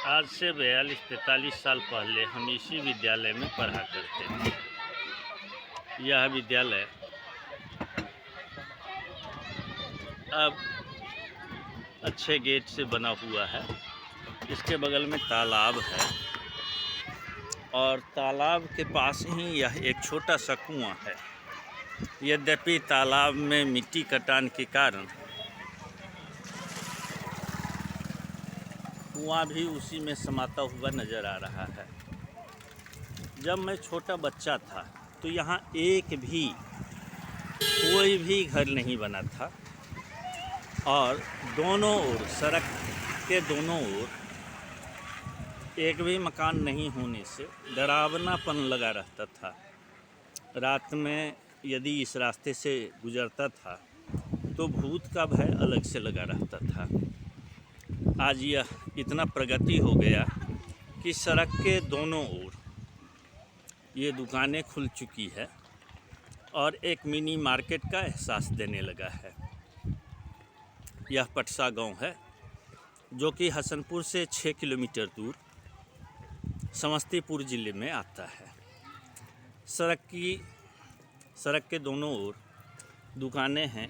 आज से 42-43 साल पहले हम इसी विद्यालय में पढ़ा करते थे। यह विद्यालय अब अच्छे गेट से बना हुआ है। इसके बगल में तालाब है और तालाब के पास ही यह एक छोटा सा कुआं है। यद्यपि तालाब में मिट्टी कटान के कारण कुआं भी उसी में समाता हुआ नज़र आ रहा है। जब मैं छोटा बच्चा था तो यहाँ कोई भी घर नहीं बना था और दोनों ओर, सड़क के दोनों ओर एक भी मकान नहीं होने से डरावनापन लगा रहता था। रात में यदि इस रास्ते से गुजरता था तो भूत का भय अलग से लगा रहता था। आज यह इतना प्रगति हो गया कि सड़क के दोनों ओर ये दुकानें खुल चुकी है और एक मिनी मार्केट का एहसास देने लगा है। यह पटसा गांव है जो कि हसनपुर से 6 किलोमीटर दूर समस्तीपुर ज़िले में आता है। सड़क के दोनों ओर दुकानें हैं।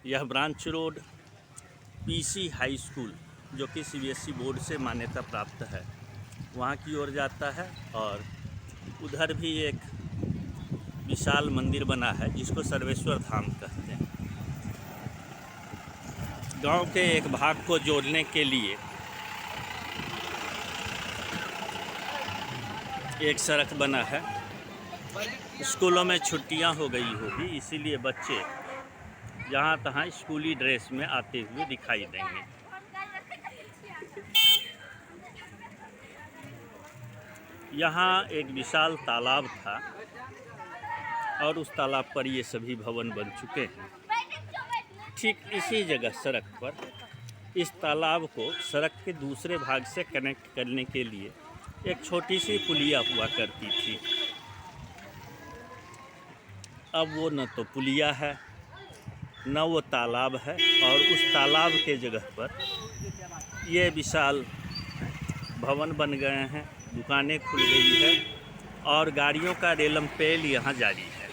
यह branch road PC high school जो कि सीबीएसई बोर्ड से मान्यता प्राप्त है वहाँ की ओर जाता है और उधर भी एक विशाल मंदिर बना है जिसको सर्वेश्वर धाम कहते हैं। गांव के एक भाग को जोड़ने के लिए एक सड़क बना है। स्कूलों में छुट्टियां हो गई होगी, इसीलिए बच्चे जहां तहां स्कूली ड्रेस में आते हुए दिखाई देंगे। यहाँ एक विशाल तालाब था और उस तालाब पर ये सभी भवन बन चुके हैं। ठीक इसी जगह सड़क पर इस तालाब को सड़क के दूसरे भाग से कनेक्ट करने के लिए एक छोटी सी पुलिया हुआ करती थी। अब वो न तो पुलिया है न वो तालाब है और उस तालाब के जगह पर ये विशाल भवन बन गए हैं, दुकानें खुल गई है और गाड़ियों का रेलम पेल यहाँ जारी है।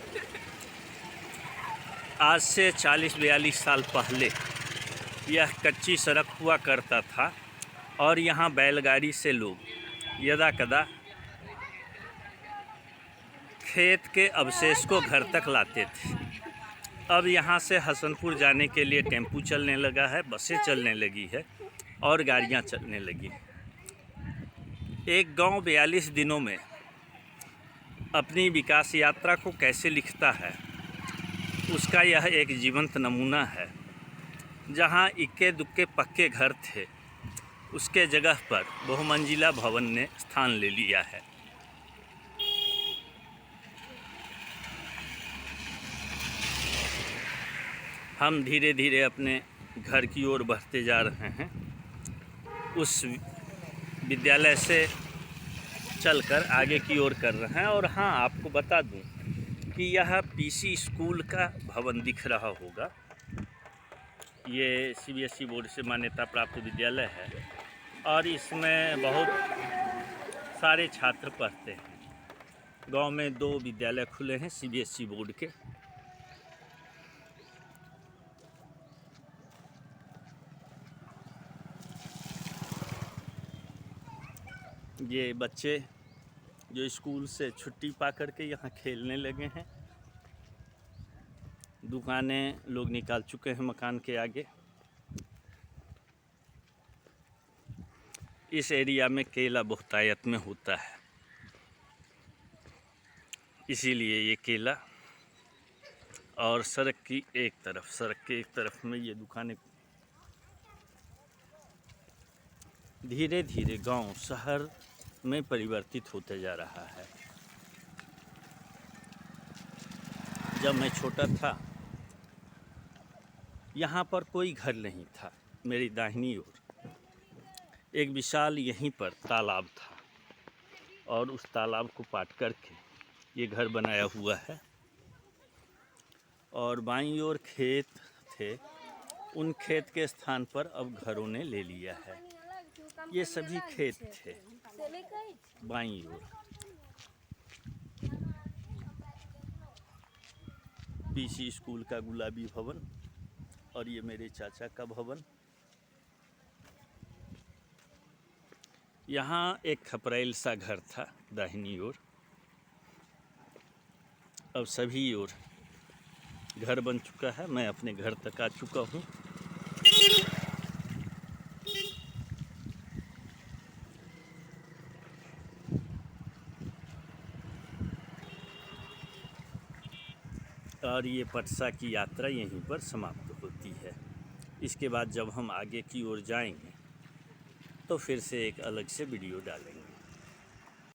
आज से 40-42 साल पहले यह कच्ची सड़क हुआ करता था और यहाँ बैलगाड़ी से लोग यदा कदा खेत के अवशेष को घर तक लाते थे। अब यहाँ से हसनपुर जाने के लिए टेम्पू चलने लगा है, बसें चलने लगी है और गाड़ियाँ चलने लगी। एक गांव 42 दिनों में अपनी विकास यात्रा को कैसे लिखता है उसका यह एक जीवंत नमूना है। जहां इक्के दुक्के पक्के घर थे उसके जगह पर बहुमंजिला भवन ने स्थान ले लिया है। हम धीरे धीरे अपने घर की ओर बढ़ते जा रहे हैं। उस विद्यालय से चलकर आगे की ओर कर रहे हैं। और हाँ, आपको बता दूं कि यह पीसी स्कूल का भवन दिख रहा होगा। ये सीबीएसई बोर्ड से मान्यता प्राप्त विद्यालय है और इसमें बहुत सारे छात्र पढ़ते हैं। गांव में 2 विद्यालय खुले हैं सीबीएसई बोर्ड के। ये बच्चे जो स्कूल से छुट्टी पा करके यहाँ खेलने लगे हैं। दुकानें लोग निकाल चुके हैं मकान के आगे। इस एरिया में केला बहुतायत में होता है, इसीलिए ये केला और सड़क के एक तरफ में ये दुकानें धीरे धीरे गांव शहर में परिवर्तित होते जा रहा है। जब मैं छोटा था यहाँ पर कोई घर नहीं था। मेरी दाहिनी ओर एक विशाल यहीं पर तालाब था और उस तालाब को पाट करके ये घर बनाया हुआ है और बाईं ओर खेत थे। उन खेत के स्थान पर अब घरों ने ले लिया है। ये सभी खेत थे बाईं ओर। पीसी स्कूल का गुलाबी भवन और ये मेरे चाचा का भवन। यहाँ एक खपरेल सा घर था दाहिनी ओर। अब सभी ओर घर बन चुका है। मैं अपने घर तक आ चुका हूँ। और ये पटसा की यात्रा यहीं पर समाप्त होती है। इसके बाद जब हम आगे की ओर जाएंगे तो फिर से एक अलग से वीडियो डालेंगे।